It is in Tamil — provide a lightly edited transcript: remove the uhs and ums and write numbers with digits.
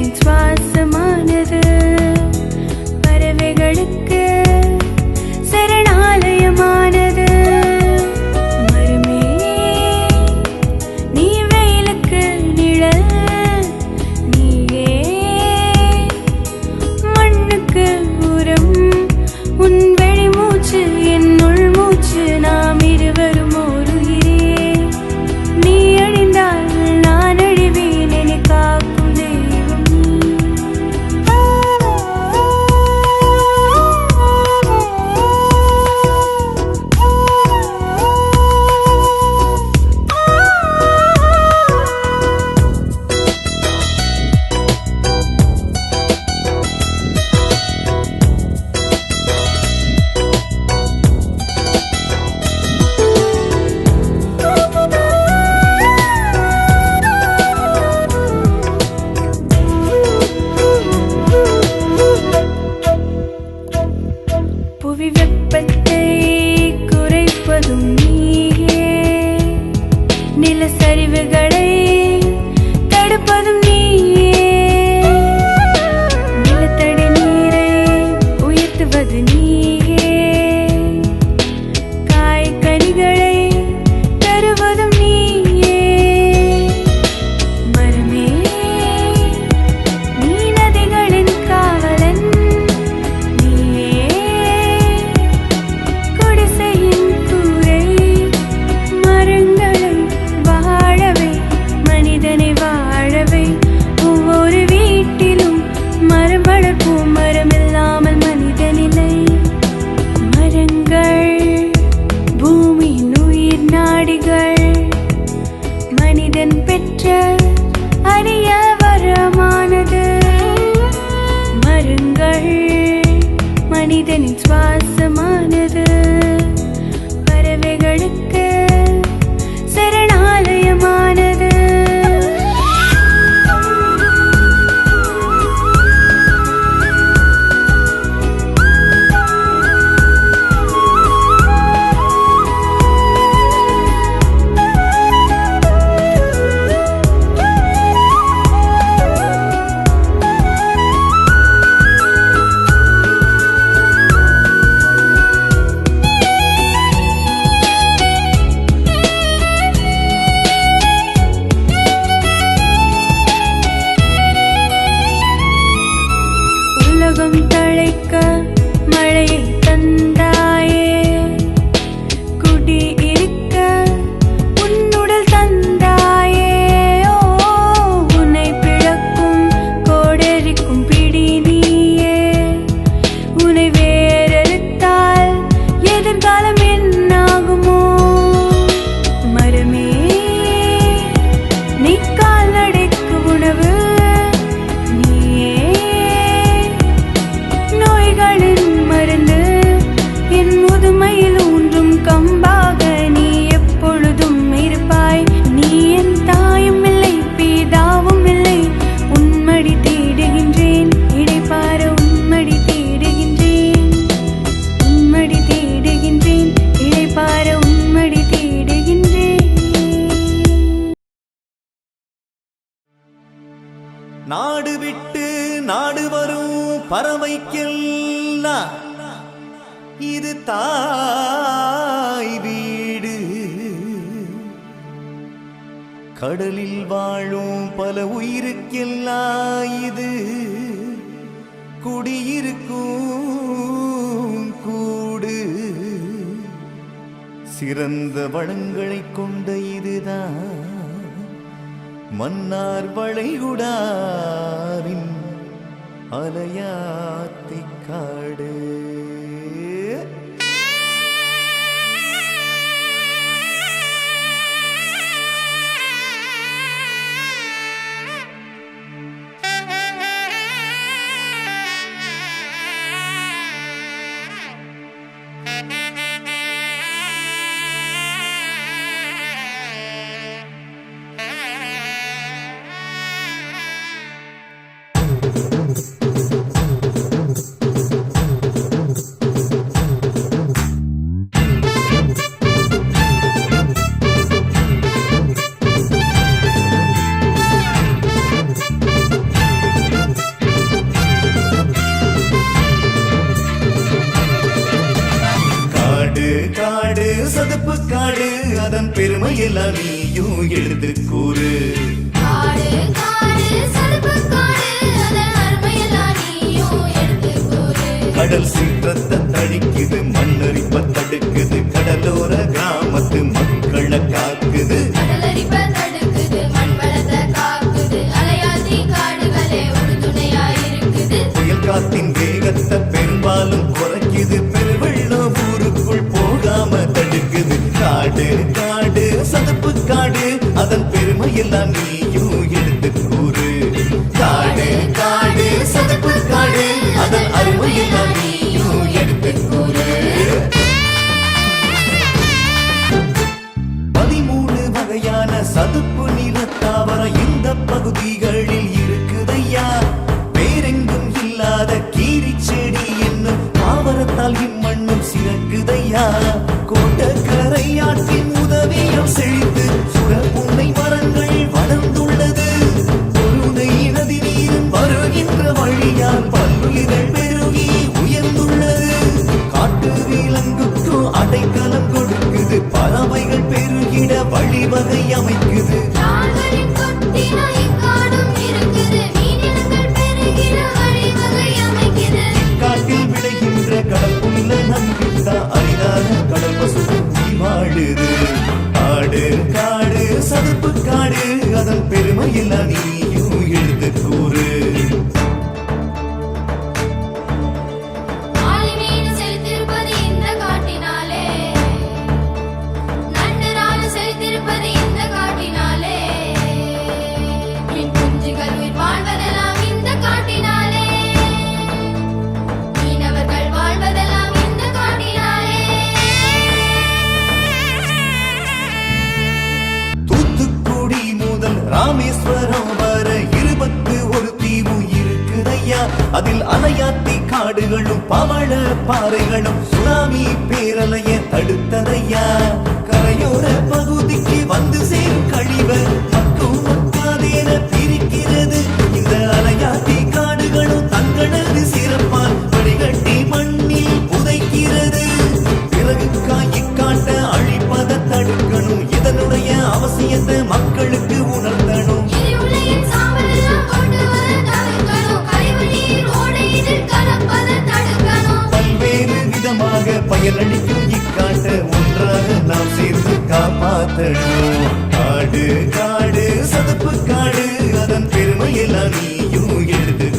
மனிதனின் சுவாசமானது பறவைகளுக்கு சரணாலயமானது. மரமே நீ வெயிலுக்கு நிழல், நீயே மண்ணுக்கு உரம். உன் வெளிமூச்சு என் உள்மூச்சு, நாம் இருவரும் ஒரு உயிரே. நீ அழிந்தால் நான் அழிவேன், என்னை காக்கும் தெய்வம் நீ. புவி வெப்பத்தை குறைப்பதும் நீயே, நிலச்சரிவுகளை தடுப்பதும் நீயே, நிலத்தடி நீரை உயர்த்துவது நீயே, காய்கனிகளை தருவதும் நீயே. மரமே நீ நதிகளின் காவலன், நீயே குடிசையின் கூரை. மரங்களை வாழவை, மனிதனை வாழவை. ஒவ்வொரு வீட்டிலும் மரம் வளர்ப்போம், மரம் இல்லாமல் மனிதனில்லை. மரங்கள் பூமியின் உயிர் நாடிகள், மனிதன் பெற்ற அரிய வரமானது. மரங்கள் மனிதனின் சுவாசமானது பறவைகளுக்கு சரணாலயமானது. உலகம் தழைக்க மழையை தந்தாயே, குடி இருக்க உன்னுடல் தந்தாயே. ஓ, உன்னை பிளக்கும் கோடரிக்கும் பிடி நீயே. உன்னை வேறறுத்தால் எதிர்காலம் என்னாகுமோ? மரமே நீ கால்நடைக்கு உணவு, நீயே நோய்களின் மருந்து. என் முதுமையில் ஊன்றும் கம்பாக நீ எப்பொழுதும் இருப்பாய். நீ என் தாயும் இல்லை, பிதாவும் இல்லை. உன்மடி தேடுகின்றேன், இடைப்பார உன்மடி தேடுகின்றேன். உன்மடி தேடுகின்றேன், இடைப்பார உன்மடி தேடுகின்றேன். நாடு விட்டு நாடு வரும் பறவைக்கெல்லாம் இது தாய் வீடு. கடலில் வாழும் பல உயிருக்கெல்லாம் இது குடியிருக்கும் கூடு. சிறந்த வளங்களை கொண்ட இதுதான் மன்னார் வளைகுடாவின் அலையாத்திக் காடு. பெருமையெல்லாம் நீயும் எடுத்து கூறு. காடு காடு சதுப்பு காடு அதன் அருமையெல்லாம் நீயும் எடுத்துக் கூறு. கடல் சீற்றத்தை தணிக்குது, மண்ணரிப்ப தடுக்குது, கடலோர கிராமத்து மக்களை காக்குது. கடலரிப்ப தடுக்குது, மண் வளத்தை காக்குது, அலையாத்தி காடுகளே உறுதுணையாயிருக்குது. புயல் காத்தின் வேகத்தை பெரும்பாலும் குறைக்குது, பெருவெள்ளம் ஊருக்குள் போகாம தடுக்குது. காடு காடு சதுப்பு காடு அதன் பெருமையெல்லாம் நீயும் எடுத்து கூறு. காடு காடு சதுப்பு காடு அதன் அருமையெல்லாம் நீயும் எடுத்து கூறு. 13 வகையான சதுப்பு நிலத்தாவரம் இந்த பகுதிகளில் இருக்குதையா. வேறெங்கும் இல்லாத கீரி செடி என்னும் தாவரத்தால் இம்மண்ணும் சிறக்குதையா. கோட்டக்கரை ஆற்றின் உதவியும் செழித்து சுரப்புன்னை மரங்கள் வளர்ந்துள்ளது. பொருணை நதி நீரும் வருகின்ற வழியால் பல்லுயிர்கள் பெருகி உயர்ந்துள்ளது. காட்டு விலங்குக்கு அடைக்கலம் கொடுக்குது, பறவைகள் பெருகிட வழிவகை அமைக்குது. நாள்களின் கொட்டினாய் காடும் இருக்குது, மீனினங்கள் பெருகிட வழிவகை அமைக்குது. காட்டில் விளைகின்ற கடற்குள்ள நம்பித்தா அரிதான கடல் பசு வாழுது. காடு காடு சதுப்பு காடு அதன் பெருமையெல்லாம் நீயும் எடுத்து கூறு. ஆழி மீன் செழித்திருப்பது இந்த காட்டினாலே, நண்டுரால் செழித்திருப்பது இந்த காட்டினாலே, மீன் குஞ்சுகள் உயிர் வாழ்வதெல்லாம் இந்த காட்டினாலே, மீனவர்கள் வாழ்வதெல்லாம் இந்த காட்டினாலே. தூத்துக்குடி முதல் ராமேஸ்வரம் வர 21 தீவு இருக்குதையா. அதில் அலையாத்தி காடுகளும் பவள பாறைகளும் சுனாமி பேரலைய தடுத்ததையா. கரையோர பகுதிக்கு வந்து சேரும் கழிவ மக்கும் மக்காதேன பிரிக்கிறது. இந்த அலையாத்தி காடுகளும் தங்களது சிறப்பால் வடிகட்டி மண்ணில் புதைக்கிறது. பிறகு காட்ட அழிப்பதை தடுக்கணும், இதனுடைய அவசியத்தை மக்களுக்கு உணர்த்தணும். எரிவுலையின் சாம்பலெல்லாம் கொண்டு வர தவிர்க்கணும், கழிவு நீர் ஓடையினில் கலப்பதை தடுக்கணும். பல்வேறு விதமாக பயனளிக்கும் இக்காட்ட ஒன்றாக நாம் சேர்ந்து காப்பாற்றணும். காடு காடு சதுப்பு காடு அதன் பெருமையெல்லாம் நீயும் எடுத்து